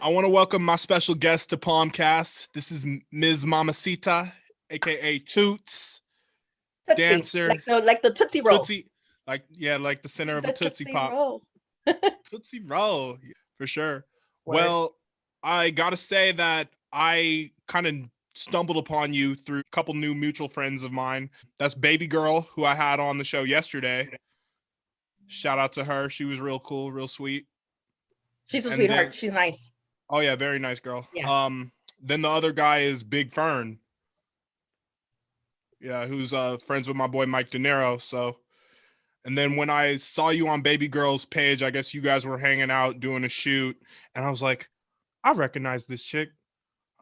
I want to welcome my special guest to PALMCAST. This is Ms. Mamacita, aka Toots, Tootsie, dancer, like the Tootsie Roll. Tootsie, like the center of a The Tootsie Tootsie Pop. Roll. Tootsie Roll, for sure. Word. Well, I gotta say that I kind of stumbled upon you through a couple new mutual friends of mine. That's Baby Girl, who I had on the show yesterday. Shout out to her. She was real cool, real sweet. She's a And sweetheart. then, She's nice. oh yeah, very nice girl. Yeah. Then the other guy is Big Fern. Yeah, who's friends with my boy Mike De Niro. So, and then when I saw you on Baby Girl's page, I guess you guys were hanging out doing a shoot, and I was like, I recognize this chick.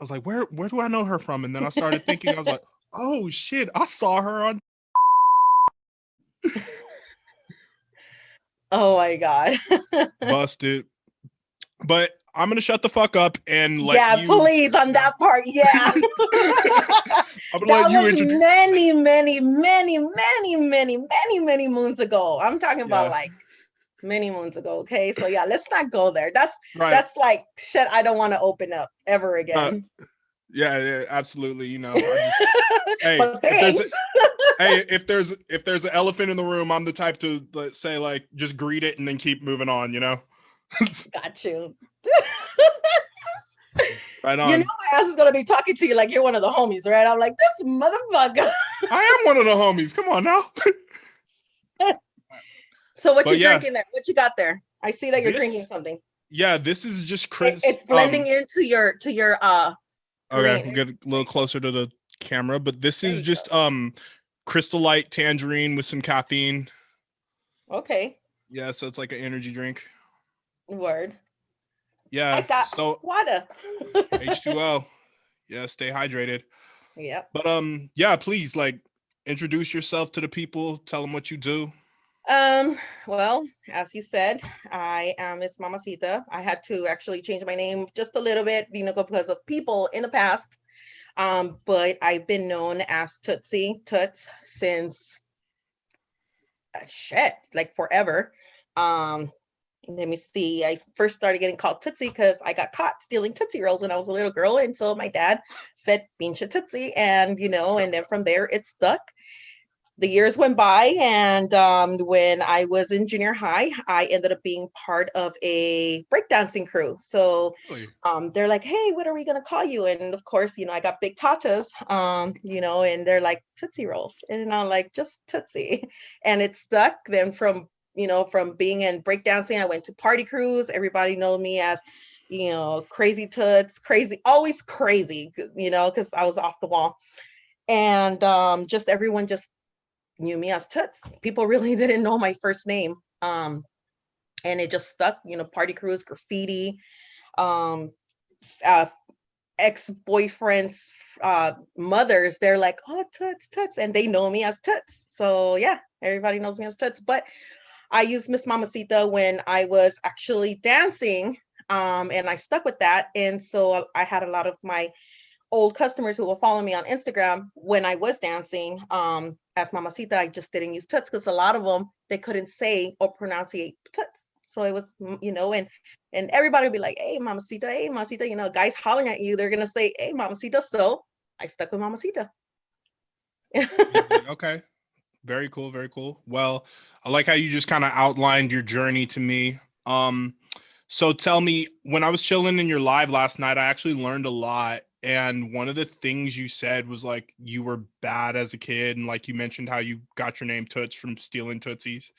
I was like, where do I know her from? And then I started thinking, I was like, oh shit, I saw her on. Oh my God. Busted. But I'm gonna shut the fuck up and let Yeah, you. please, on that part. Yeah. I'm gonna That let you was introduce. many moons ago. I'm talking about Yeah, like many moons ago. Okay. So yeah, let's not go there. That's right. that's like shit I don't want to open up ever Uh, again. yeah, absolutely. You know, I just hey, But thanks. if there's an elephant in the room, I'm the type to say like just greet it and then keep moving on. You know. Got you. Right You know on. my ass is gonna be talking to you like you're one of the homies, right? I'm like, this motherfucker. I am one of the homies. Come on now. So what But you yeah, drinking there? What you got there? I see that you're drinking this something. this is just Chris. It's blending into your Okay, green. we'll get a little closer to the camera, but this There is you go. just Crystal Light tangerine with some caffeine. Okay. Yeah, so it's like an energy drink. Word. I Yeah, got so water. H2O. Yeah, stay hydrated. Yep. But yeah, please like introduce yourself to the people, tell them what you do. Well, as you said, I am Miss Mamacita. I had to actually change my name just a little bit, because of people in the past. But I've been known as Tootsie, Toots, since shit, like forever. Let me see. I first started getting called Tootsie because I got caught stealing Tootsie Rolls when I was a little girl. And so my dad said, Pincha Tootsie. And, and then from there it stuck. The years went by. And when I was in junior high, I ended up being part of a breakdancing crew. So Really? they're like, hey, what are we going to call you? And of course, I got big tatas, and they're like Tootsie Rolls. And I'm like, just Tootsie. And it stuck. Then from being in breakdancing, I went to party crews. Everybody knows me as, crazy Toots, crazy, always crazy, because I was off the wall. And just everyone just knew me as Toots. People really didn't know my first name. And it just stuck, party crews, graffiti, uh, ex-boyfriends, mothers, they're like, oh, Toots, and they know me as Toots. So yeah, everybody knows me as Toots. But I used Miss Mamacita when I was actually dancing, and I stuck with that. And so I had a lot of my old customers who will follow me on Instagram when I was dancing as Mamacita. I just didn't use Toots because a lot of them, they couldn't say or pronunciate Toots. So it was, and everybody would be like, hey, Mamacita, guys hollering at you, they're going to say, hey, Mamacita. So I stuck with Mamacita. Okay. Very cool, very cool. Well, I like how you just kind of outlined your journey to me. So tell me, when I was chilling in your live last night, I actually learned a lot. And one of the things you said was like you were bad as a kid, and like you mentioned how you got your name Toots from stealing Tootsies.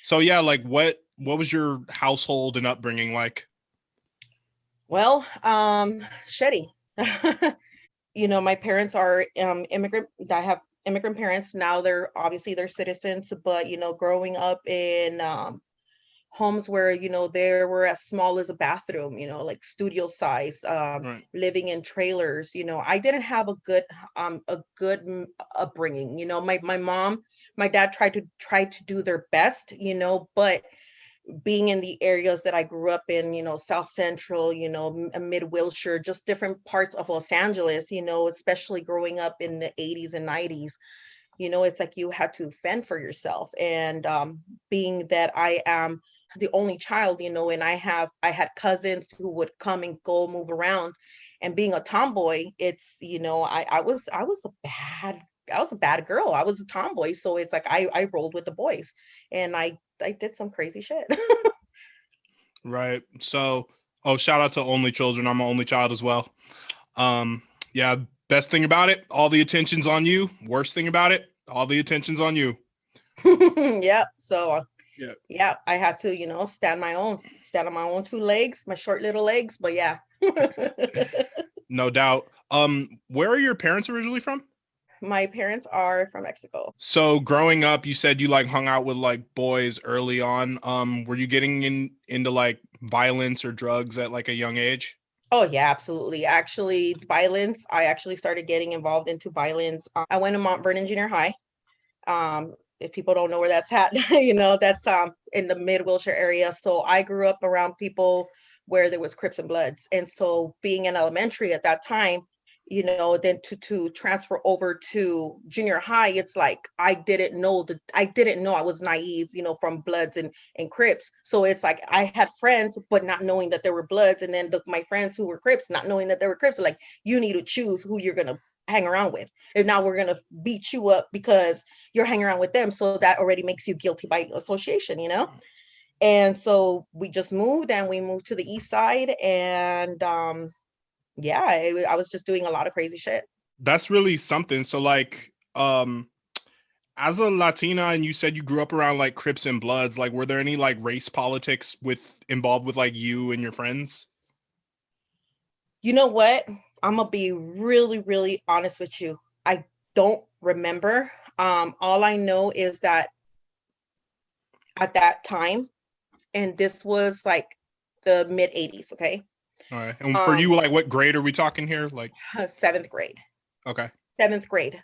So yeah, like what was your household and upbringing like? Well, Shetty. My parents are immigrant. I have immigrant parents now. They're citizens, but growing up in homes where there were as small as a bathroom, like studio size, Right. living in trailers. I didn't have a good upbringing. My dad tried to do their best, but being in the areas that I grew up in, South Central, mid Wilshire, just different parts of Los Angeles, especially growing up in the 80s and 90s, it's like you had to fend for yourself. And being that I am the only child, and I had cousins who would come and go move around. And being a tomboy, it's, I was a bad girl. I was a tomboy. So it's like I rolled with the boys, and I did some crazy shit. Right. So, oh, shout out to only children. I'm an only child as well. Yeah, best thing about it, all the attention's on you. Worst thing about it, all the attention's on you. Yep. So Yeah. yeah, I had to, stand on my own two legs, my short little legs. But yeah. No doubt. Where are your parents originally from? My parents are from Mexico. So growing up, you said you like hung out with like boys early on. Were you getting into like violence or drugs at like a young age? Oh yeah, absolutely. Actually, violence. I actually started getting involved into violence. I went to Mount Vernon Junior High. If people don't know where that's at, that's in the mid Wilshire area. So I grew up around people where there was Crips and Bloods, and so being in elementary at that time, then to transfer over to junior high, it's like I didn't know. I was naive, from Bloods and Crips. So it's like I had friends, but not knowing that there were Bloods, and then my friends who were Crips, not knowing that there were Crips. Like, you need to choose who you're gonna hang around with. And now we're gonna beat you up because you're hanging around with them. So that already makes you guilty by association, And so we just moved, and we moved to the east side, and yeah, I was just doing a lot of crazy shit. That's really something. So like, as a Latina, and you said you grew up around like Crips and Bloods, like were there any like race politics involved with like you and your friends? You know what? I'm gonna be really, really honest with you. I don't remember. All I know is that at that time, and this was like the mid 80s, okay? All right. And for you, like what grade are we talking here? Like seventh grade. Okay. Seventh grade.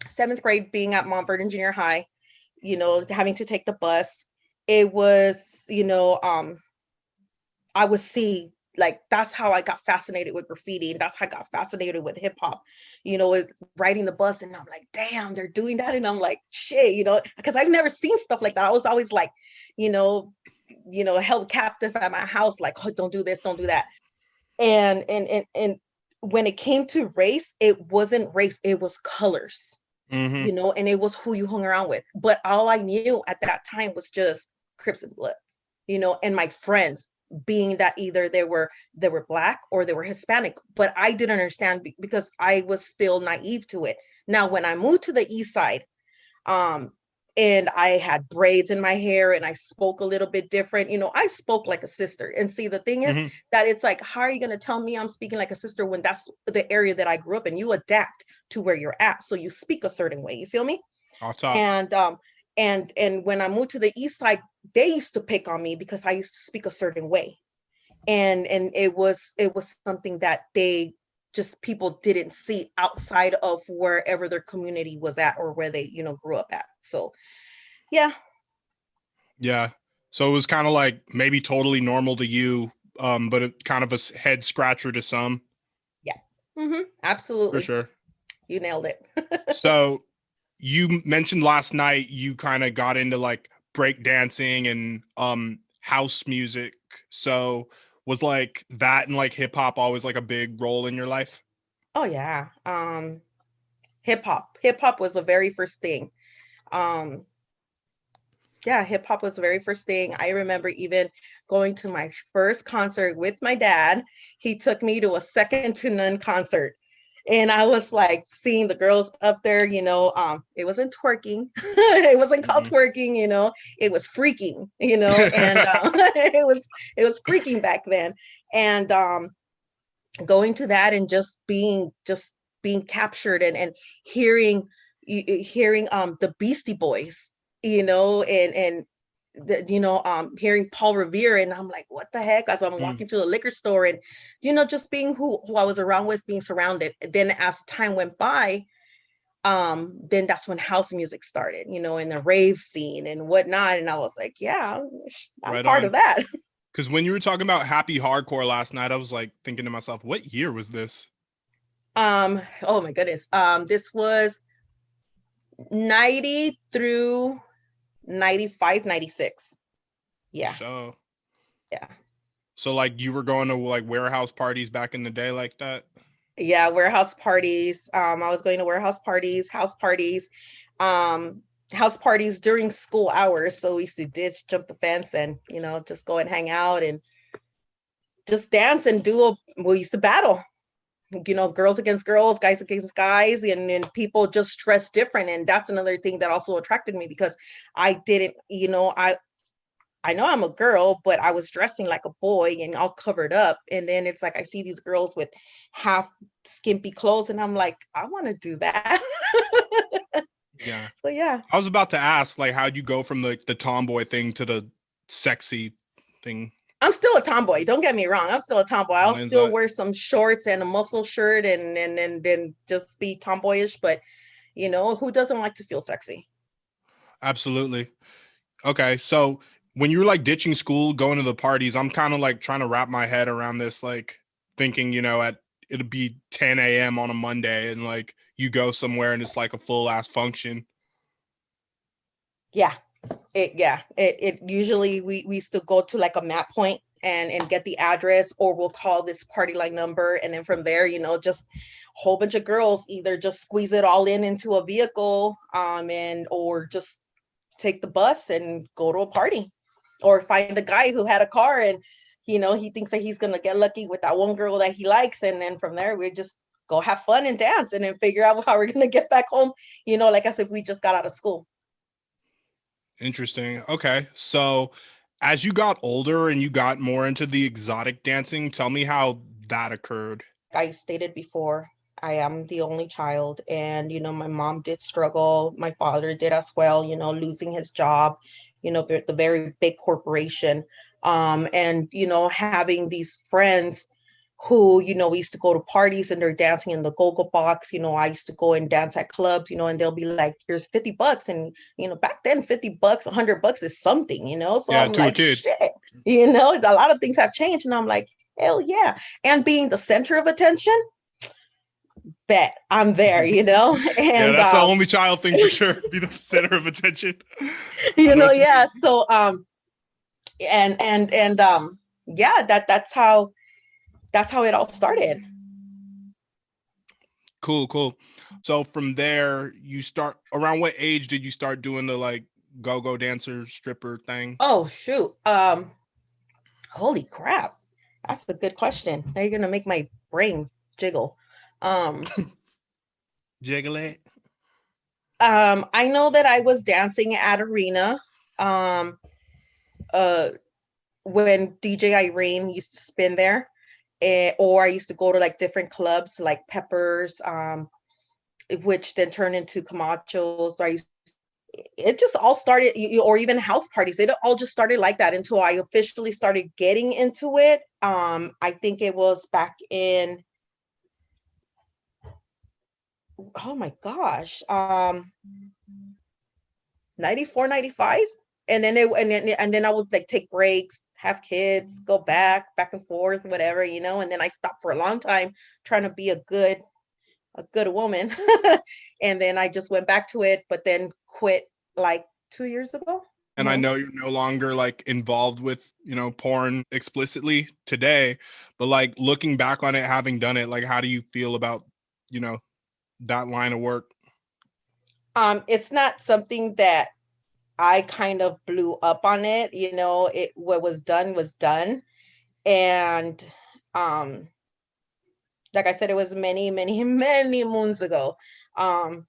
Seventh grade, being at Mount Vernon Junior High, having to take the bus. It was, I would see, like, that's how I got fascinated with graffiti, and that's how I got fascinated with hip hop. Is riding the bus, and I'm like, damn, they're doing that, and I'm like, shit, because I've never seen stuff like that. I was always like, you know, held captive at my house, like, oh, don't do this, don't do that. And when it came to race, it wasn't race, it was colors. Mm-hmm. And it was who you hung around with. But all I knew at that time was just Crips and Bloods, and my friends, being that either they were Black or they were Hispanic. But I didn't understand because I was still naive to it. Now, when I moved to the east side, and I had braids in my hair, and I spoke a little bit different, I spoke like a sister. And see, the thing is that it's like, how are you going to tell me I'm speaking like a sister when that's the area that I grew up in? You adapt to where you're at, so you speak a certain way, you feel me? Off top. And when I moved to the east side, they used to pick on me because I used to speak a certain way. And it was something that people didn't see outside of wherever their community was at, or where they grew up at. So yeah. So it was kind of like maybe totally normal to you, but it kind of a head scratcher to some. Yeah. Absolutely. For sure. You nailed it. So you mentioned last night you kind of got into like break dancing and house music. So was like that and like hip hop always like a big role in your life? Oh yeah. Hip hop was the very first thing. Yeah, hip hop was the very first thing. I remember even going to my first concert with my dad. He took me to a Second to None concert. And I was like seeing the girls up there, it wasn't twerking. It wasn't called twerking, it was freaking, and it was freaking back then. And going to that and just being captured, and hearing the Beastie Boys, and hearing Paul Revere, and I'm like, what the heck? As I'm walking to the liquor store, and just being who I was around with, being surrounded. Then as time went by, then that's when house music started, in the rave scene and whatnot. And I was like, yeah, I'm right part of that. Because when you were talking about happy hardcore last night, I was like thinking to myself, what year was this? Oh my goodness. This was 90 through 95, 96. Yeah. So, Yeah. so like you were going to like warehouse parties back in the day like that? Yeah, warehouse parties. I was going to warehouse parties, um, house parties during school hours. So we used to ditch, jump the fence, and just go and hang out and just dance and we used to battle. Girls against girls, guys against guys, and people just dress different. And that's another thing that also attracted me because I didn't, I know I'm a girl, but I was dressing like a boy and all covered up. And then it's like I see these girls with half skimpy clothes, and I'm like, I want to do that. Yeah. So yeah. I was about to ask, like, how'd you go from the tomboy thing to the sexy thing? I'm still a tomboy. Don't get me wrong. I'm still a tomboy. I'll Is still that wear some shorts and a muscle shirt and then just be tomboyish. But who doesn't like to feel sexy? absolutely okay? So when you were like ditching school, going to the parties, I'm kind of like trying to wrap my head around this, like thinking, at it'll be 10 a.m. on a Monday, and like you go somewhere and it's like a full ass function. Yeah. It usually we used to go to like a map point and get the address, or we'll call this party line number, and then from there just whole bunch of girls either just squeeze it all into a vehicle, and or just take the bus and go to a party, or find a guy who had a car, and he thinks that he's gonna get lucky with that one girl that he likes, and then from there we just go have fun and dance and then figure out how we're gonna get back home, like as if we just got out of school. Interesting. Okay. So as you got older and you got more into the exotic dancing, tell me how that occurred. I stated before, I am the only child, and my mom did struggle. My father did as well, losing his job, the very big corporation. And having these friends who, we used to go to parties and they're dancing in the go-go box. I used to go and dance at clubs, and they'll be like, here's $50. And, back then $50, $100 is something, so Yeah, I'm to a like, kid. shit, a lot of things have changed. And I'm like, hell yeah. And being the center of attention, bet I'm there, Yeah, and that's the only child thing for sure. Be the center of attention. I know what you yeah. mean. So and yeah, that's how it all started. Cool. So from there, you start around what age did you start doing the like go-go dancer stripper thing? Oh shoot. Holy crap. That's a good question. Now you're gonna make my brain jiggle. Um Jiggle it. I know that I was dancing at Arena. Um uh when DJ Irene used to spin there. Or I used to go to like different clubs like Peppers, which then turned into Camacho's. So it just all started, or even house parties. It all just started like that until I officially started getting into it. I think it was back in, oh my gosh, 94, 95. And then I would like take breaks, have kids, go back and forth, whatever, and then I stopped for a long time trying to be a good woman. And then I just went back to it, but then quit like 2 years ago. And I Mhm. know you're no longer like involved with, porn explicitly today, but like looking back on it, having done it, like how do you feel about, you know, that line of work? It's not something that I kind of blew up on it. What was done was done. And um, like I said, it was many, many, many moons ago. Um,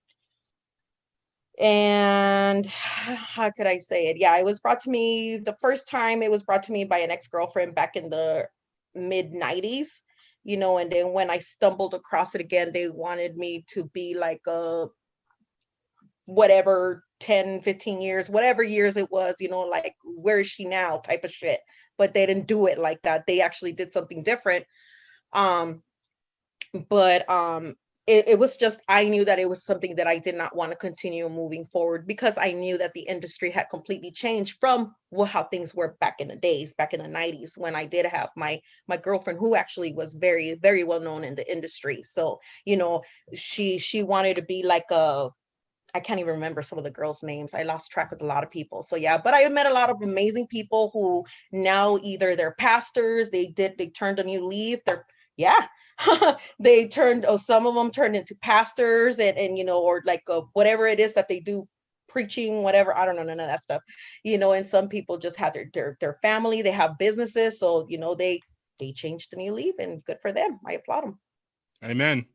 and how could I say it? Yeah, it was brought to me the first time. It was brought to me by an ex-girlfriend back in the mid 90s, and then when I stumbled across it again, they wanted me to be like a whatever 10, 15 years, whatever years it was, like where is she now type of shit. But they didn't do it like that. They actually did something different. Um, but it was just, I knew that it was something that I did not want to continue moving forward, because I knew that the industry had completely changed from how things were back in the days, back in the 90s, when I did have my girlfriend, who actually was very, very well known in the industry. So, she wanted to be like a I can't even remember some of the girls' names. I lost track with a lot of people. So yeah, but I met a lot of amazing people who now either they're pastors, they turned a new leaf. They're yeah. They turned some of them turned into pastors and or like whatever it is that they do, preaching, whatever. I don't know none of that stuff. And some people just have their family, they have businesses, so they changed a new leaf, and good for them. I applaud them. Amen.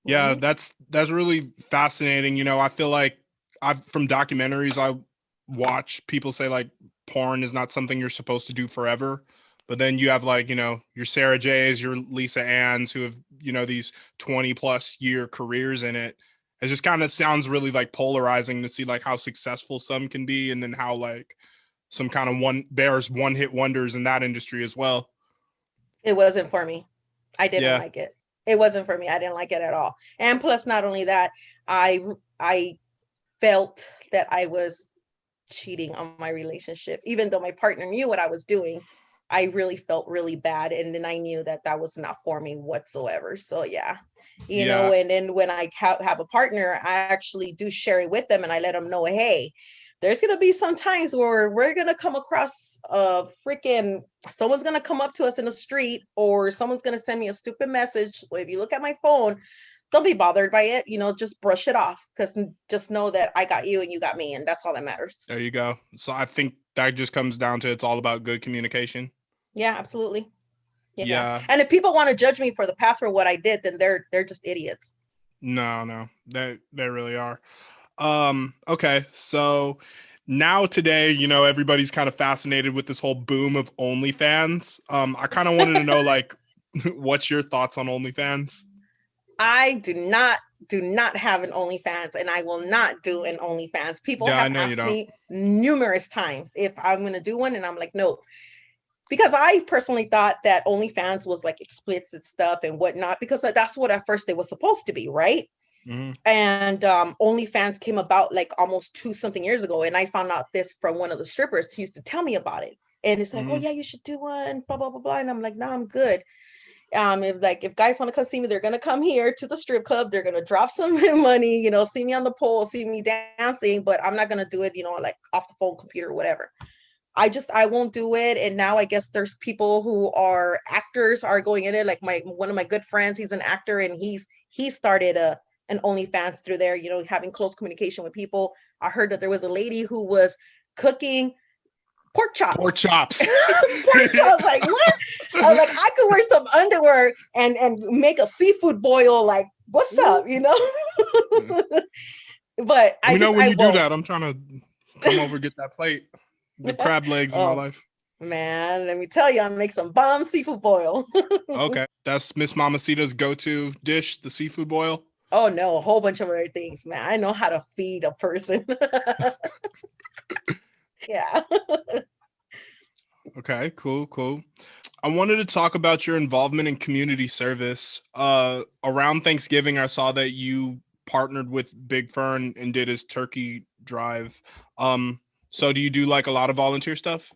Yeah, Hmm. that's really fascinating. I feel like I've from documentaries I watch, people say like porn is not something you're supposed to do forever. But then you have like, your Sarah J's, your Lisa Ann's who have, these 20 plus year careers in it. It just kind of sounds really like polarizing to see like how successful some can be and then how like some kind of one hit wonders in that industry as well. It wasn't for me. I didn't Yeah. like it. It wasn't for me. I didn't like it at all. And plus, not only that, I felt that I was cheating on my relationship, even though my partner knew what I was doing. I really felt really bad, and then I knew that that was not for me whatsoever. So yeah, Yeah. and then when I have a partner, I actually do share it with them, and I let them know, hey, there's gonna be some times where we're gonna come across a freaking someone's gonna come up to us in the street, or someone's gonna send me a stupid message. So if you look at my phone, don't be bothered by it. Just brush it off, because just know that I got you and you got me, and that's all that matters. There you go. So I think that just comes down to it's all about good communication. Yeah, absolutely. Yeah. Yeah. And if people want to judge me for the past for what I did, then they're just idiots. No. They really are. Okay. So now today, everybody's kind of fascinated with this whole boom of OnlyFans. I kind of wanted to know like what's your thoughts on OnlyFans? I do not have an OnlyFans, and I will not do an OnlyFans. People Yeah, I have know you asked don't. me numerous times if I'm going to do one, and I'm like, no, because I personally thought that OnlyFans was like explicit stuff and whatnot, because that's what at first it was supposed to be, right? Mm-hmm. And OnlyFans came about like almost 2 something years ago, and I found out this from one of the strippers who used to tell me about it. And it's like, oh Mm-hmm. yeah, you should do one, blah blah blah blah. And I'm like, no, I'm good. If guys want to come see me, they're gonna come here to the strip club. They're gonna drop some money, see me on the pole, see me dancing, but I'm not gonna do it, like off the phone, computer, whatever. I won't do it. And now I guess there's people who are actors are going in it. Like one of my good friends, he's an actor, and he started an OnlyFans through there, having close communication with people. I heard that there was a lady who was cooking pork Pork chops. chops. Pork chops, like what? I was like, I could wear some underwear and make a seafood boil. Like, what's up, But Let me know when I you do won't. that. I'm trying to come over get that plate. The crab legs in my Oh life. man, let me tell you, I make some bomb seafood boil. Okay. That's Miss Mamacita's go-to dish, the seafood boil. Oh no, a whole bunch of other things, man. I know how to feed a person. Yeah. Okay, cool. I wanted to talk about your involvement in community service. Around Thanksgiving, I saw that you partnered with Big Fern and did his turkey drive. So do you do like a lot of volunteer stuff?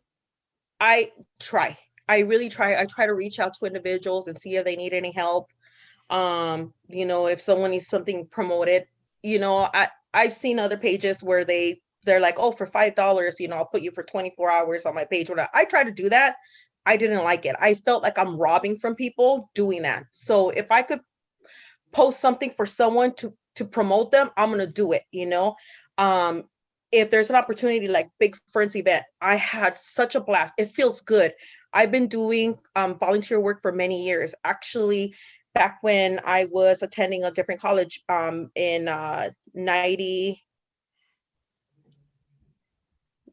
I try. I really try. I try to reach out to individuals and see if they need any help. If someone needs something promoted, I've seen other pages where they're like, oh, for $5, I'll put you for 24 hours on my page. When I try to do that, I didn't like it. I felt like I'm robbing from people doing that. So if I could post something for someone to promote them, I'm gonna do it. Um, if there's an opportunity like Big Friends event, I had such a blast. It feels good. I've been doing volunteer work for many years. Actually, back when I was attending a different college in 90,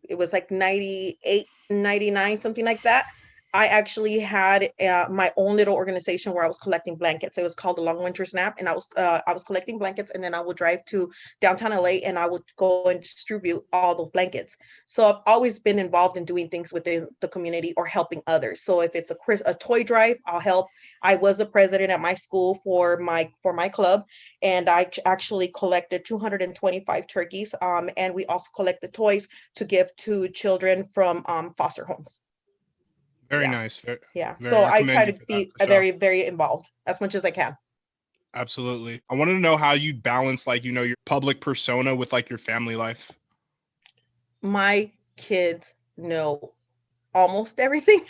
it was like 98, 99, something like that. I actually had my own little organization where I was collecting blankets. It was called the Long Winter Snap, and I was collecting blankets, and then I would drive to downtown LA, and I would go and distribute all those blankets. So I've always been involved in doing things within the community or helping others. So if it's a toy drive, I'll help. I was the president at my school for my club, and I actually collected 225 turkeys. And we also collected toys to give to children from foster homes. Very Yeah, nice. yeah. Very, So I I try commend you to for that be for sure. very, very involved as much as I can. Absolutely. I wanted to know how you balance like, your public persona with like your family life. My kids know almost everything.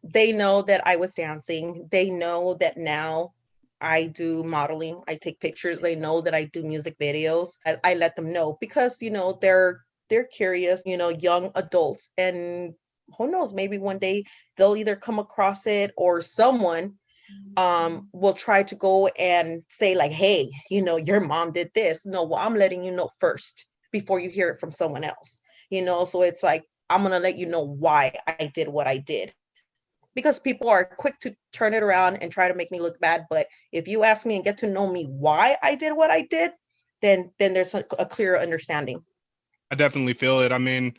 They know that I was dancing. They know that now I do modeling. I take pictures. They know that I do music videos. I let them know because they're curious, young adults, and who knows, maybe one day they'll either come across it or someone will try to go and say like, hey, your mom did this. No, well, I'm letting you know first before you hear it from someone else. So it's like, I'm going to let you know why I did what I did, because people are quick to turn it around and try to make me look bad. But if you ask me and get to know me why I did what I did, then there's a clearer understanding. I definitely feel it. I mean,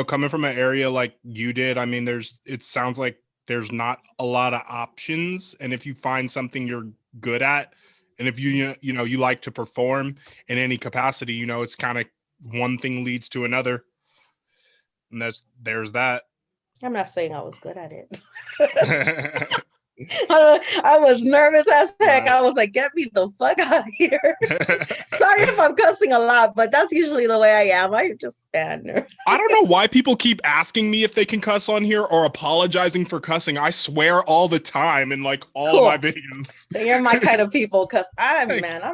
coming from an area like you did, I mean, it sounds like there's not a lot of options. And if you find something you're good at, and if you like to perform in any capacity, it's kind of one thing leads to another. And there's that. I'm not saying I was good at it. I was nervous as heck. I was like, get me the fuck out of here. Sorry if I'm cussing a lot, but that's usually the way I am. I just bad nervous. I don't know why people keep asking me if they can cuss on here or apologizing for cussing. I swear all the time in like all of my videos. You're my kind of people, because I'm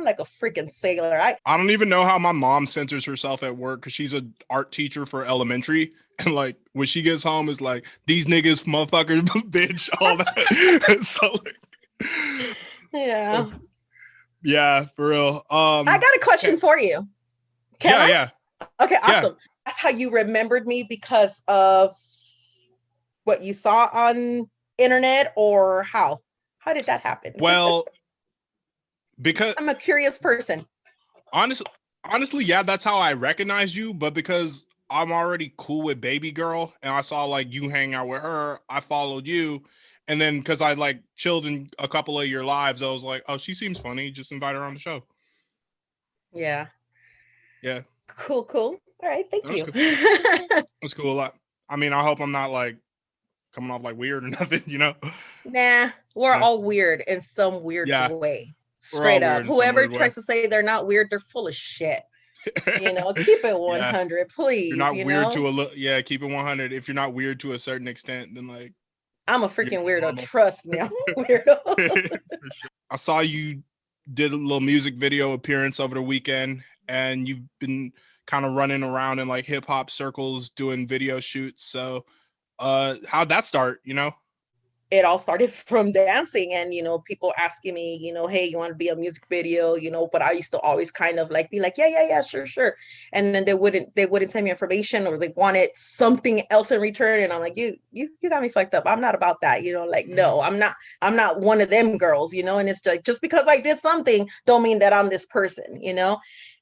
like a freaking sailor. I don't even know how my mom censors herself at work because she's an art teacher for elementary. And like when she gets home, it's like, these niggas, motherfuckers, bitch, all that. So like, yeah. Yeah, for real. I got a question for you. Can I? Yeah. Okay, awesome. Yeah. That's how you remembered me, because of what you saw on internet, or how? How did that happen? Well, because I'm a curious person. Honestly, yeah, that's how I recognize you. But because I'm already cool with baby girl and I saw like you hang out with her, I followed you. And then because I like chilled in a couple of your lives, I was like, oh, she seems funny. Just invite her on the show. Yeah. Yeah. Cool. All right. Thank you. Cool. That's cool. I mean, I hope I'm not like coming off like weird or nothing, Nah, we're all weird in some weird way. Straight up. Whoever tries to say they're not weird, they're full of shit. Keep it 100, please. You're not weird to keep it 100. If you're not weird to a certain extent, then like I'm a freaking weirdo. Normal. Trust me, I'm a weirdo. I saw you did a little music video appearance over the weekend, and you've been kind of running around in like hip hop circles doing video shoots. So how'd that start, It all started from dancing, and people asking me, hey, you want to be a music video, but I used to always kind of like be like, yeah, sure, and then they wouldn't send me information, or they wanted something else in return, and I'm like, you got me fucked up. I'm not about that, like, no, I'm not one of them girls, and it's like, just because I did something don't mean that I'm this person,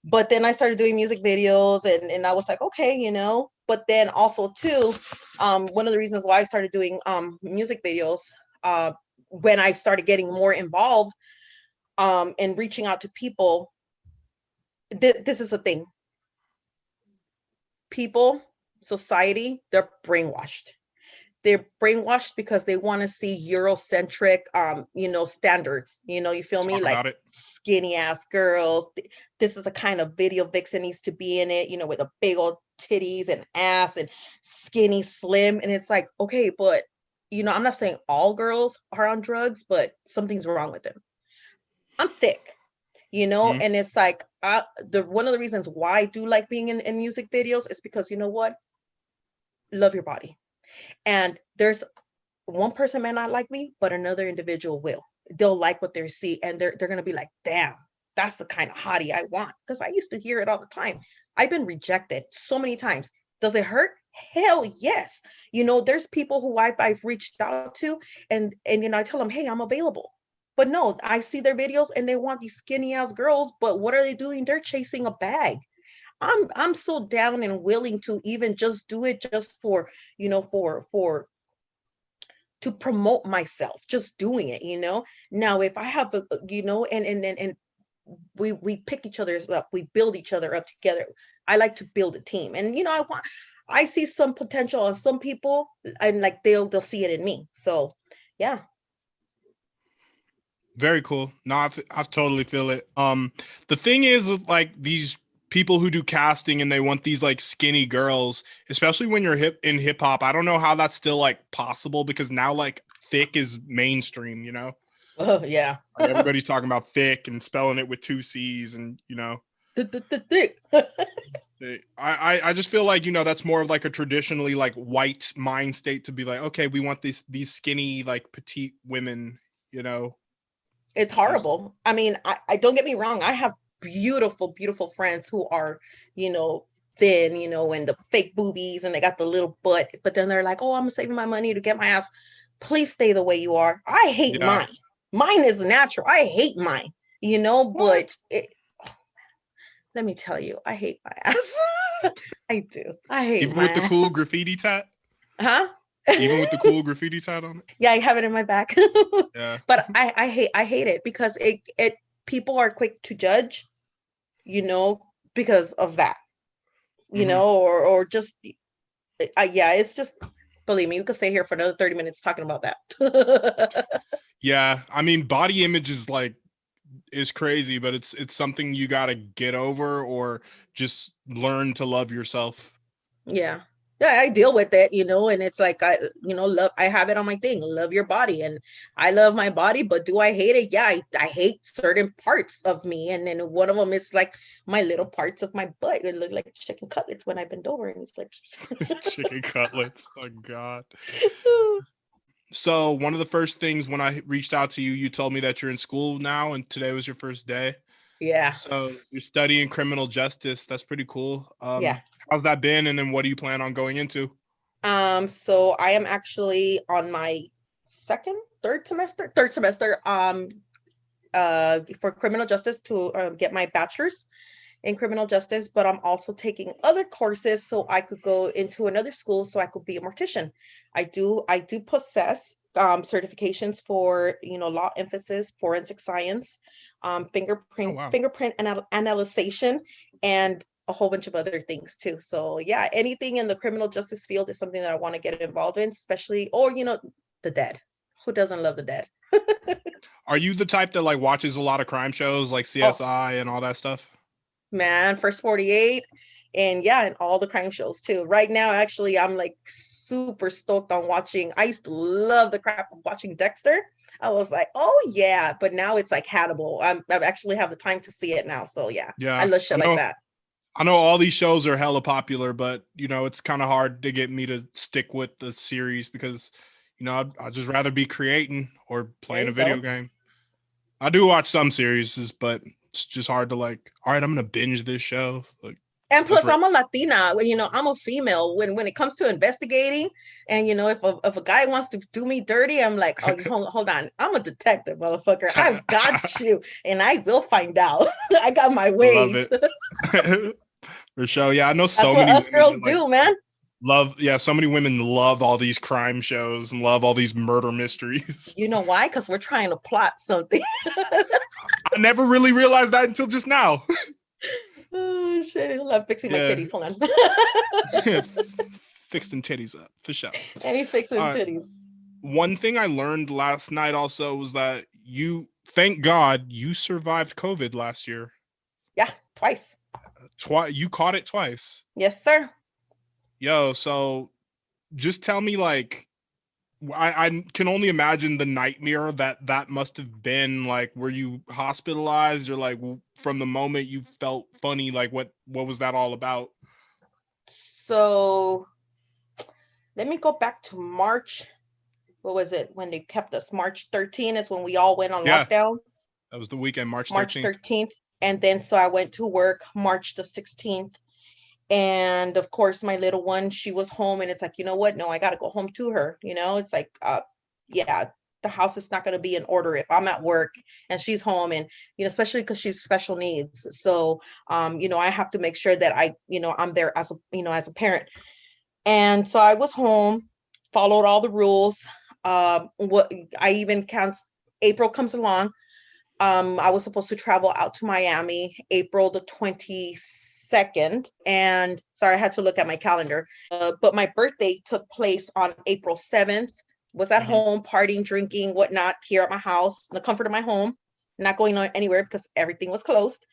But then I started doing music videos, and I was like, okay, but then also too, one of the reasons why I started doing music videos, when I started getting more involved and reaching out to people, this is the thing. People, society, they're brainwashed. They're brainwashed because they want to see Eurocentric, standards. You feel me? Like skinny ass girls. This is the kind of video vixen needs to be in it, with a big old titties and ass and skinny, slim. And it's like, okay, but, I'm not saying all girls are on drugs, but something's wrong with them. I'm thick, mm-hmm. And it's like, one of the reasons why I do like being in music videos is because, you know what? Love your body. And there's one person may not like me, but another individual will. They'll like what they see, and they're going to be like, damn, that's the kind of hottie I want. Because I used to hear it all the time. I've been rejected so many times. Does it hurt? Hell yes. There's people who I've reached out to, and I tell them, hey, I'm available. But no, I see their videos and they want these skinny ass girls, but what are they doing? They're chasing a bag. I'm so down and willing to even just do it just for, for to promote myself, just doing it, Now, if I have and we pick each other's up, we build each other up together. I like to build a team, and I see some potential on some people, and like they'll see it in me. So yeah. Very cool. No, I totally feel it. The thing is, like these people who do casting and they want these like skinny girls, especially when you're hip hop. I don't know how that's still like possible because now like thick is mainstream. You know, Oh yeah. like everybody's talking about thick and spelling it with two C's, and you know, Thick. I just feel like, you know, that's more of like a traditionally like white mind state to be like, okay, we want these skinny like petite women, you know. It's There's horrible. I mean, I don't get me wrong. I have beautiful, beautiful friends who are, you know, thin, you know, and the fake boobies and they got the little butt, but then they're like, oh, I'm saving my money to get my ass. Please stay the way you are. I hate yeah. mine. Mine is natural. I hate mine, you know, but What? let me tell you, I hate my ass. I do. I hate Even with the my cool graffiti tat? huh? Even with the cool graffiti tat on it? Yeah, I have it in my back. Yeah. But I hate it because it people are quick to judge, you know, because of that, you Hmm. know, or just yeah, it's just, believe me, we could stay here for another 30 minutes talking about that. Yeah. I mean, body image is like is crazy, but it's something you gotta get over or just learn to love yourself. Yeah. Yeah, I deal with it, you know, and it's like love, I have it on my thing, love your body. And I love my body, but do I hate it? Yeah, I hate certain parts of me. And then one of them is like my little parts of my butt. It look like chicken cutlets when I bend over and it's like Chicken cutlets. Oh God. So one of the first things when I reached out to you, you told me that you're in school now and today was your first day. yeah. So you're studying criminal justice. That's pretty cool. Yeah. How's that been? And then what do you plan on going into? So I am actually on my third semester, for criminal justice to get my bachelor's in criminal justice, but I'm also taking other courses so I could go into another school so I could be a mortician. I do possess certifications for, you know, law emphasis, forensic science, Oh fingerprint wow. fingerprint analyzation, and a whole bunch of other things too. So yeah, anything in the criminal justice field is something that I want to get involved in, especially, or you know, the dead. Who doesn't love the dead? Are you the type that like watches a lot of crime shows like Oh CSI and all that stuff? man, First 48, and yeah, and all the crime shows too. Right now, actually, I'm like super stoked on watching. I used to love the crap of watching Dexter. I was like, oh yeah, but now it's like Hannibal. I actually have the time to see it now, so yeah, I Yeah. love shit like that. I know all these shows are hella popular, but you know, it's kind of hard to get me to stick with the series because, you know, I'd just rather be creating or There playing a you video go. game. I do watch some series, but it's just hard to like, all right, I'm gonna binge this show. Like And just plus, I'm a Latina. You know, I'm a female. When it comes to investigating, and you know, if a guy wants to do me dirty, I'm like, oh, hold on, I'm a detective, motherfucker. I've got you, and I will find out. I got my love ways. it. For sure. Yeah, I know That's so what many us women girls that like do, man. love, yeah, so many women love all these crime shows and love all these murder mysteries. You know why? Because we're trying to plot something. I never really realized that until just now. Oh shit! I love fixing my Yeah. titties. Hold on. Fixed them titties up for sure. Any fixing Uh, titties. one thing I learned last night also was that you, thank God, you survived COVID last year. Yeah, twice. You caught it twice. Yes, sir. Yo, so just tell me like I can only imagine the nightmare that must have been like. Were you hospitalized or like from the moment you felt funny? Like what was that all about? So let me go back to March. What was it when they kept us? March 13th is when we all went on Yeah, lockdown. that was the weekend, March March 13th. 13th. And then so I went to work March the 16th. And of course, my little one, she was home, and it's like, you know what? No, I got to go home to her. You know, it's like, yeah, the house is not going to be in order if I'm at work and she's home, and you know, especially because she's special needs. So, you know, I have to make sure that I'm there as a, as a parent. And so I was home, followed all the rules. What I even count. April comes along. I was supposed to travel out to Miami April the 22nd. And sorry, I had to look at my calendar. But my birthday took place on April 7th. Was at Mhm. home, partying, drinking, whatnot, here at my house, in the comfort of my home, not going anywhere because everything was closed.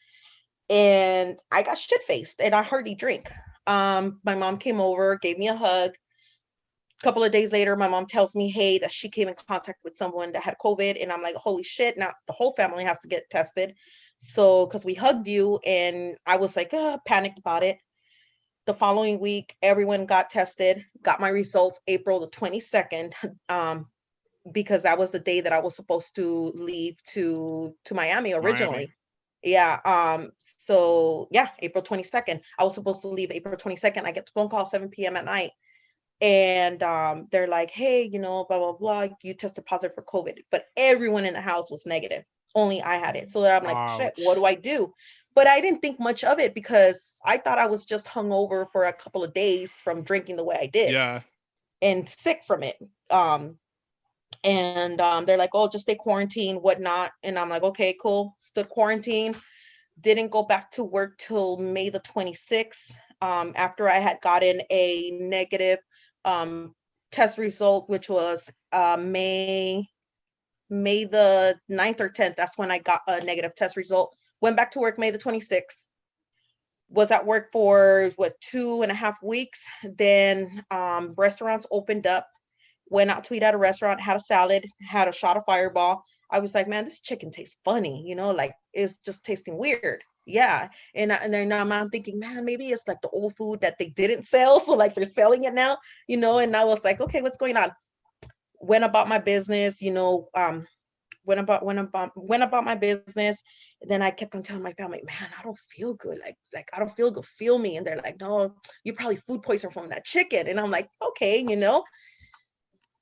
And I got shit faced and I hardly drink. My mom came over, gave me a hug. A couple of days later, my mom tells me, hey, that she came in contact with someone that had COVID. And I'm like, holy shit, now the whole family has to get tested. So, because we hugged you, and I was like, panicked about it. The following week, everyone got tested, got my results April the 22nd, because that was the day that I was supposed to leave to Miami Miami. originally. Yeah. So yeah, April 22nd. I was supposed to leave April 22nd. I get the phone call 7 p.m. at night. And they're like, hey, blah, blah, blah. You tested positive for COVID. But everyone in the house was negative. Only I had it. So that I'm like, shit, what do Ouch. I do? But I didn't think much of it because I thought I was just hungover for a couple of days from drinking the way I did Yeah. and sick from it. And they're like, oh, just stay quarantined, whatnot. And I'm like, okay, cool. Stood quarantine. Didn't go back to work till May the 26th, after I had gotten a negative um, test result, which was May the 9th or 10th. That's when I got a negative test result. Went back to work May the 26th. Was at work for 2.5 weeks. Then restaurants opened up. Went out to eat at a restaurant, had a salad, had a shot of Fireball. I was like, man, this chicken tastes funny, like it's just tasting weird. Yeah. And then I'm thinking, man, maybe it's like the old food that they didn't sell. So like they're selling it now, and I was like, okay, what's going on? Went about my business, went about my business. And then I kept on telling my family, man, I don't feel good. Like I don't feel good. Feel me. And they're like, no, you probably food poisoned from that chicken. And I'm like, okay.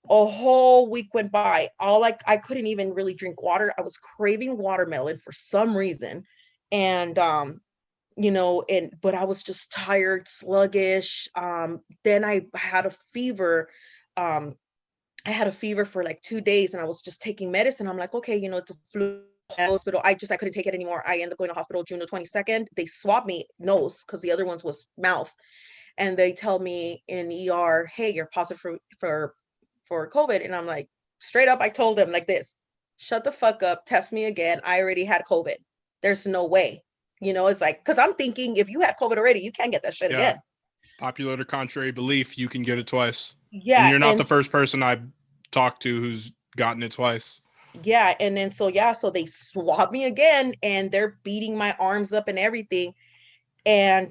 A whole week went by. I couldn't even really drink water. I was craving watermelon for some reason. And but I was just tired, sluggish. Then I had a fever. Um, I had a fever for like 2 days, and I was just taking medicine. I'm like, okay, it's a flu. Hospital. I couldn't take it anymore. I ended up going to hospital June the 22nd. They swabbed me nose because the other ones was mouth. And they tell me in ER, hey, you're positive for COVID. And I'm like, straight up, I told them like this, shut the fuck up, test me again. I already had COVID. There's no way. It's like, because I'm thinking if you had COVID already, you can't get that shit Yeah. again. Popular to contrary belief, you can get it twice. And Yeah. you're not the first person I've talked to who's gotten it twice. Yeah. And then, so they swab me again, and they're beating my arms up and everything. And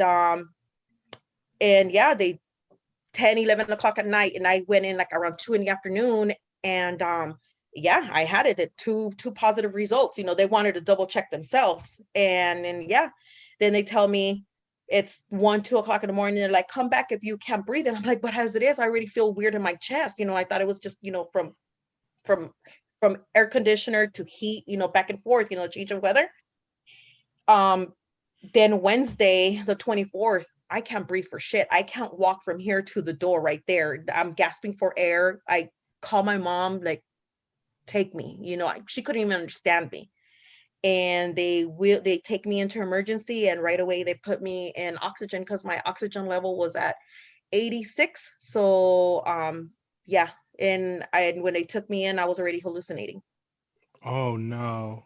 yeah, they 10, 11 o'clock at night, and I went in like around 2 in the afternoon. And yeah, I had it at two positive results. They wanted to double check themselves. And yeah, then they tell me it's 1, 2 o'clock in the morning. They're like, come back if you can't breathe. And I'm like, but as it is, I already feel weird in my chest. I thought it was just, from from air conditioner to heat, back and forth, change of weather. Um, then Wednesday, the 24th, I can't breathe for shit. I can't walk from here to the door right there. I'm gasping for air. I call my mom, like, take me. She couldn't even understand me. And they take me into emergency, and right away they put me in oxygen because my oxygen level was at 86. So yeah. And when they took me in, I was already hallucinating. Oh no.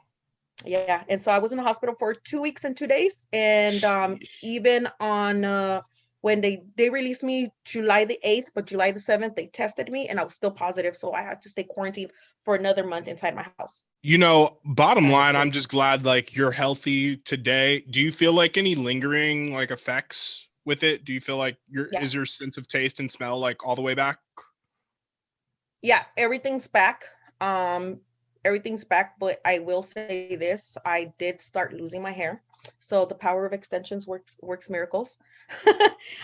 Yeah. And so I was in the hospital for 2 weeks and 2 days. And Sheesh. even on when they released me July the 8th, but July the 7th, they tested me and I was still positive. So I had to stay quarantined for another month inside my house. Bottom Kind of line, I'm shit. just glad like you're healthy today. Do you feel like any lingering like effects with it? Do you feel like Yeah. is your sense of taste and smell like all the way back? Yeah. Everything's back. Um, everything's back. But I will say this, I did start losing my hair. So the power of extensions works miracles.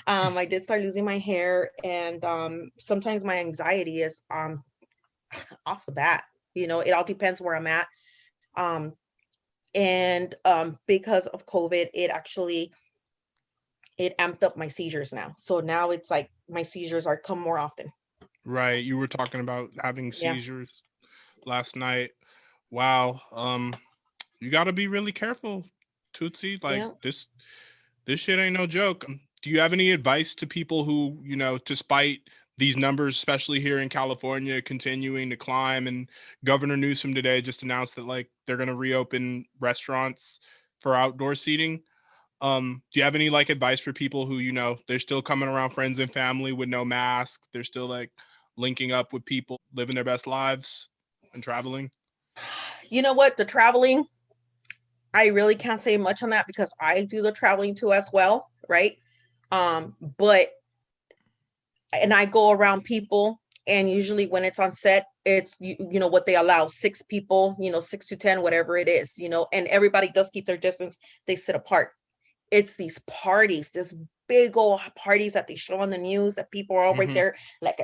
I did start losing my hair, and sometimes my anxiety is off the bat. It all depends where I'm at. Um, and because of COVID, it amped up my seizures now. So now it's like my seizures are come more often. Right. You were talking about having Yeah. seizures last night. Wow. You got to be really careful, Tootsie. Like Yeah. this shit ain't no joke. Do you have any advice to people who, despite these numbers, especially here in California, continuing to climb. And Governor Newsom today just announced that like they're going to reopen restaurants for outdoor seating. Do you have any like advice for people who, you know, they're still coming around friends and family with no mask? They're still like linking up with people, living their best lives and traveling? You know what? The traveling, I really can't say much on that because I do the traveling too as well, right? But and I go around people, and usually when it's on set, it's you know what they allow, 6 people, 6 to 10, whatever it is, and everybody does keep their distance. They sit apart. It's these parties, this big old parties that they show on the news that people are all right there, like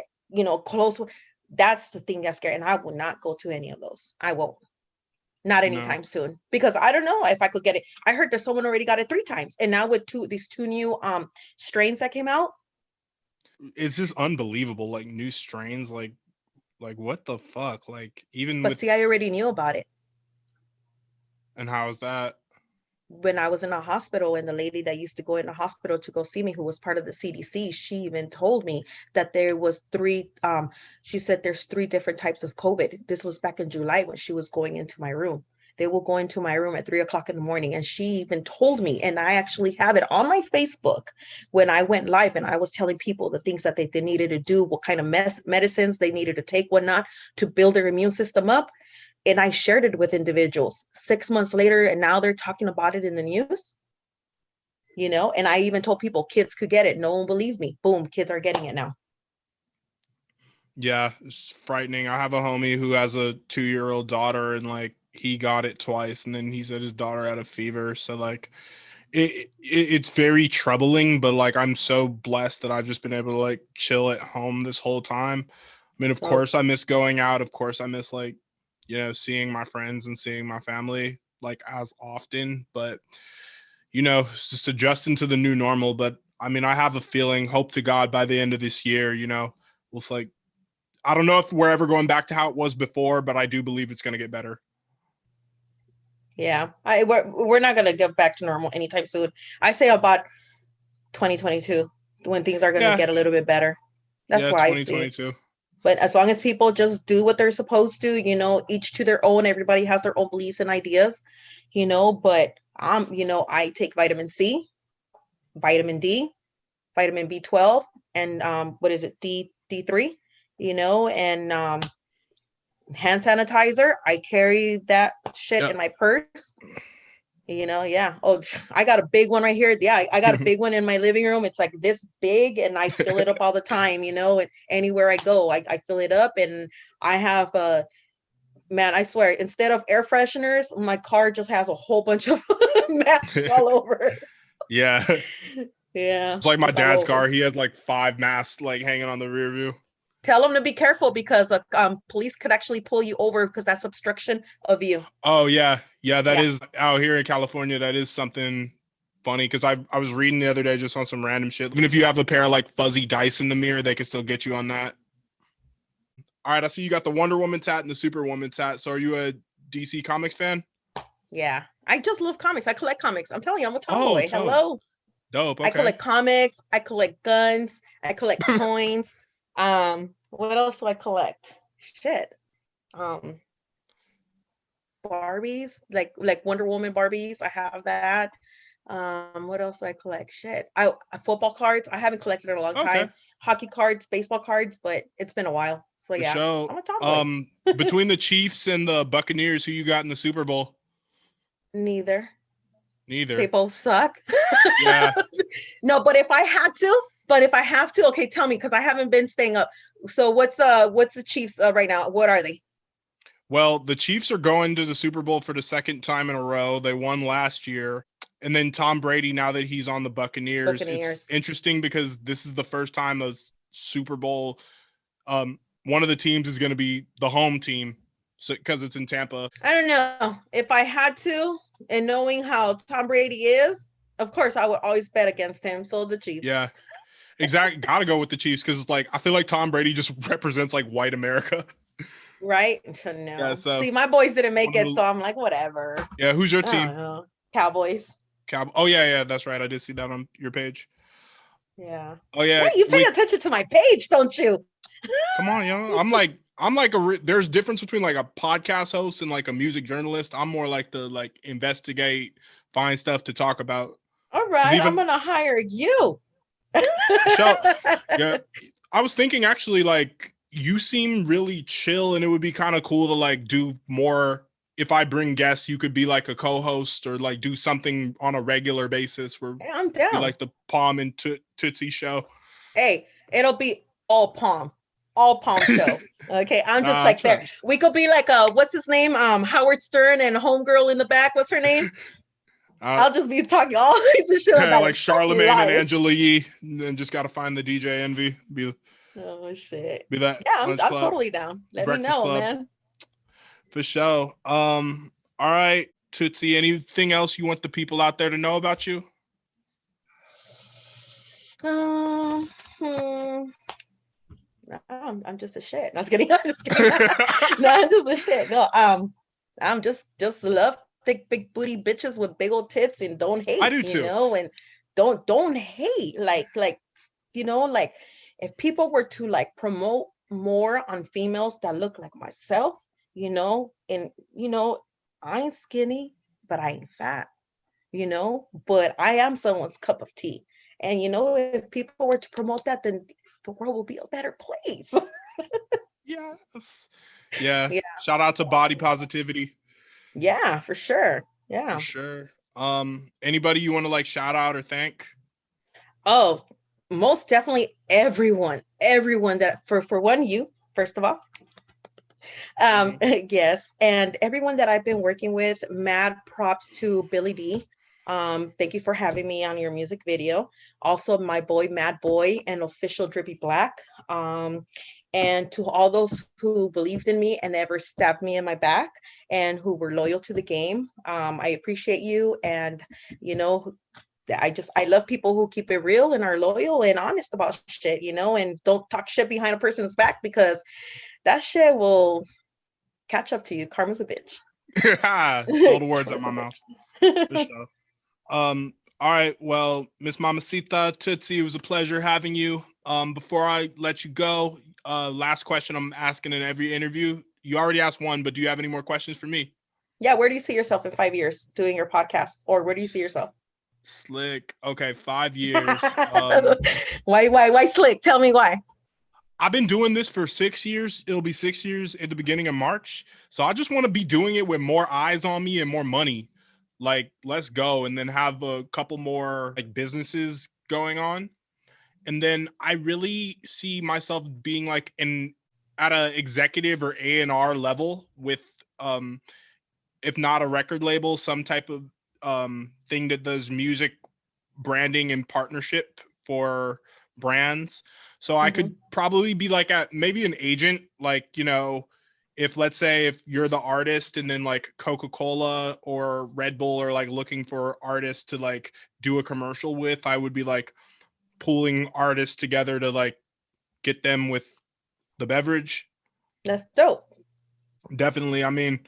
close. That's the thing that's scary, and I will not go to any of those. I won't. Not No. anytime soon, because I don't know if I could get it. I heard that someone already got it 3 times, and now with these two new strains that came out. It's just unbelievable. Like new strains, like what the fuck? Like even But with, see, I already knew about it and how is that? when I was in a hospital, and the lady that used to go in the hospital to go see me, who was part of the CDC, she even told me that there was three. She said there's 3 different types of COVID. This was back in July when she was going into my room. They will go into my room at 3 o'clock in the morning, and she even told me, and I actually have it on my Facebook when I went live, and I was telling people the things that they needed to do, what kind of medicines they needed to take, whatnot, to build their immune system up. And I shared it with individuals 6 months later, and now they're talking about it in the news. And I even told people kids could get it. No one believed me. Boom, kids are getting it now. Yeah, it's frightening. I have a homie who has a 2-year-old daughter, and like he got it twice, and then he said his daughter had a fever. So like it's very troubling, but like I'm so blessed that I've just been able to like chill at home this whole time. I mean, of So course I miss going out. Of course I miss like, seeing my friends and seeing my family like as often, but it's just adjusting to the new normal. But I mean, I have a feeling, hope to God, by the end of this year, we'll like, I don't know if we're ever going back to how it was before, but I do believe it's going to get better. yeah, we're not gonna get back to normal anytime soon. I say about 2022 when things are gonna Yeah. get a little bit better. That's Yeah. why I see it. 2022. But as long as people just do what they're supposed to, each to their own, everybody has their own beliefs and ideas, but I take vitamin C, vitamin D, vitamin B12, and what is it, D3, and hand sanitizer. I carry that shit in Yep. my purse. Yeah. Oh, I got a big one right here. Yeah, I got a big one in my living room. It's like this big, and I fill it up all the time, and anywhere I go, I fill it up. And I have man, I swear, instead of air fresheners, my car just has a whole bunch of masks all over. Yeah. Yeah, It's like my it's all dad's over. car. He has like 5 masks like hanging on the rear view. Tell them to be careful because the police could actually pull you over because that's obstruction of you. Oh yeah. Yeah, that Yeah. is out here in California. That is something funny because I was reading the other day just on some random shit. Even if you have a pair of like fuzzy dice in the mirror, they can still get you on that. All right, I see you got the Wonder Woman tat and the Superwoman tat. So are you a DC Comics fan? Yeah. I just love comics. I collect comics. I'm telling you, I'm a Oh, tomboy. Hello. dope. I Okay. collect comics. I collect guns. I collect coins. What else do I collect? Shit. Um, Barbies, like Wonder Woman Barbies. I have that. What else do I collect? Shit. Football cards. I haven't collected in a long Okay. time. Hockey cards, baseball cards, but it's been a while. So For yeah, sure. I'm a tomboy. Between the Chiefs and the Buccaneers, who you got in the Super Bowl? Neither. They Neither. both suck. Yeah. No, but if I had to, okay, tell me because I haven't been staying up. So what's the Chiefs right now? What are they? Well, the Chiefs are going to the Super Bowl for the second time in a row. They won last year. And then Tom Brady, now that he's on the Buccaneers, it's Buccaneers. interesting because this is the first time a Super Bowl, one of the teams is going to be the home team, so because it's in Tampa. I don't know. If I had to, and knowing how Tom Brady is, of course I would always bet against him. So the Chiefs. Yeah, exactly. Got to go with the Chiefs because like I feel like Tom Brady just represents like white America. Right? Yeah. No. So See, my boys didn't make it, the, so I'm like, whatever. yeah. Who's your I don't team? know. Cowboys. Oh yeah, that's right. I did see that on your page. Yeah. Oh Yeah, yeah, you pay attention to my page, don't you? come on, yo. There's difference between like a podcast host and like a music journalist. I'm more like the like investigate, find stuff to talk about. All Because right, I'm even gonna hire you. show, yeah, I was thinking actually like you seem really chill, and it would be kind of cool to like do more. If I bring guests, you could be like a co-host or like do something on a regular basis where Hey, I'm be down. like the Palm and Tootsie show. Hey, it'll be all palm show. Okay, I'm just Nah, like there. We could be like what's his name? Howard Stern and homegirl in the back. What's her name? uh, I'll just be talking all kinds of shit about like his fucking Charlemagne and life. Angela Yee, and then just got to find the DJ Envy. Oh shit. Be that Yeah, lunch I'm club, totally down. Let me breakfast know, club man. for sure. All right, Tootsie. Anything else you want the people out there to know about you? Um, hmm. No, I'm just a shit. No, I was kidding. I'm just kidding. No, I'm just a shit. No, I'm just love thick big booty bitches with big old tits and don't I hate, do too. and don't hate. Like like if people were to like promote more on females that look like myself, and I ain't skinny, but I ain't fat, but I am someone's cup of tea. And if people were to promote that, then the world will be a better place. Yes. Yeah. Yeah. Shout out to body positivity Yeah, for sure. for Yeah. sure. Anybody you want to like shout out or thank? Oh, most definitely everyone that for one, you, first of all. Yes, and everyone that I've been working with, mad props to Billy D. Thank you for having me on your music video. Also, my boy, Mad Boy, and official Drippy Black. And to all those who believed in me and never stabbed me in my back and who were loyal to the game, I appreciate you. And you know, I love people who keep it real and are loyal and honest about shit, and don't talk shit behind a person's back because that shit will catch up to you. Karma's a bitch. Stole the words out Karma's a my mouth. For bitch. sure. All right. Well, Miss Mamacita, Tootsie, it was a pleasure having you. Before I let you go, last question I'm asking in every interview. You already asked one, but do you have any more questions for me? Yeah, where do you see yourself in 5 years doing your podcast? Or where do you see yourself? Slick. Okay, 5 years. Why slick? Tell me why. I've been doing this for 6 years. It'll be 6 years at the beginning of March. So I just want to be doing it with more eyes on me and more money. Like, let's go. And then have a couple more like businesses going on. And then I really see myself being like at a executive or A&R level with if not a record label, some type of thing that does music branding and partnership for brands. So I could probably be like maybe an agent, like, if let's say if you're the artist and then like Coca-Cola or Red Bull are like looking for artists to like do a commercial with, I would be like pooling artists together to like get them with the beverage. That's dope. Definitely. I mean,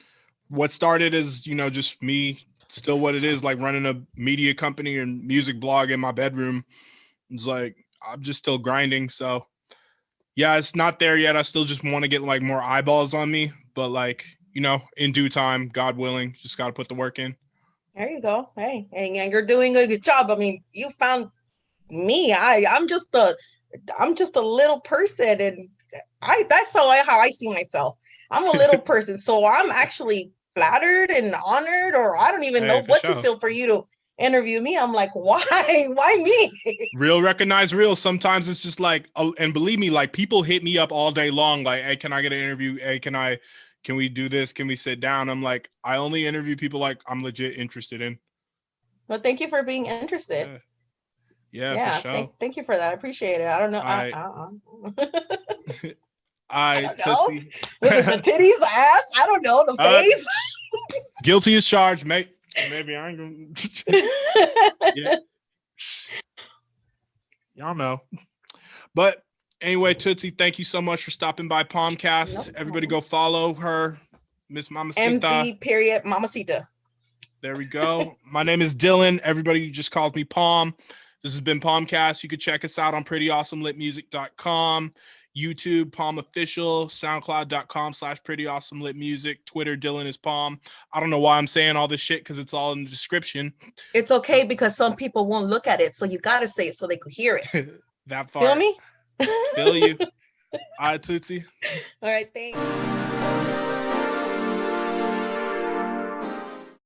what started as, just me, still what it is, like running a media company and music blog in my bedroom. It's like, I'm just still grinding. So yeah, it's not there yet. I still just want to get like more eyeballs on me, but like, in due time, God willing, just got to put the work in. There you go. Hey, and you're doing a good job. I mean, you found me. I'm just a little person, and that's how I see myself. I'm a little person, so I'm actually flattered and honored, or I don't even Hey, know for what to sure. feel for you to interview me. I'm like, why me? Real recognize real. Sometimes it's just like, and believe me, like people hit me up all day long. Like, hey, can I get an interview? Hey, can we do this? Can we sit down? I'm like, I only interview people like I'm legit interested in. Well, thank you for being interested. Yeah, for Yeah, sure. thank you for that. I appreciate it. I don't know. I I don't know. Tootsie. Was it the titties, the ass? I don't know. The face. Guilty as charged, mate. Maybe I ain't gonna. Yeah. Y'all know. But anyway, Tootsie, thank you so much for stopping by PALMCAST. Everybody go follow her, Miss Mamacita. MZ period Mamacita. There we go. My name is Dylan. Everybody just calls me Palm. This has been PALMCAST. You can check us out on prettyawesomelitmusic.com, YouTube, Palm Official, SoundCloud.com/prettyawesomelitmusic, Twitter, Dylan is Palm. I don't know why I'm saying all this shit because it's all in the description. It's okay because some people won't look at it, so you got to say it so they could hear it. That part. Feel me? Feel you. All right, Tootsie. All right, thanks.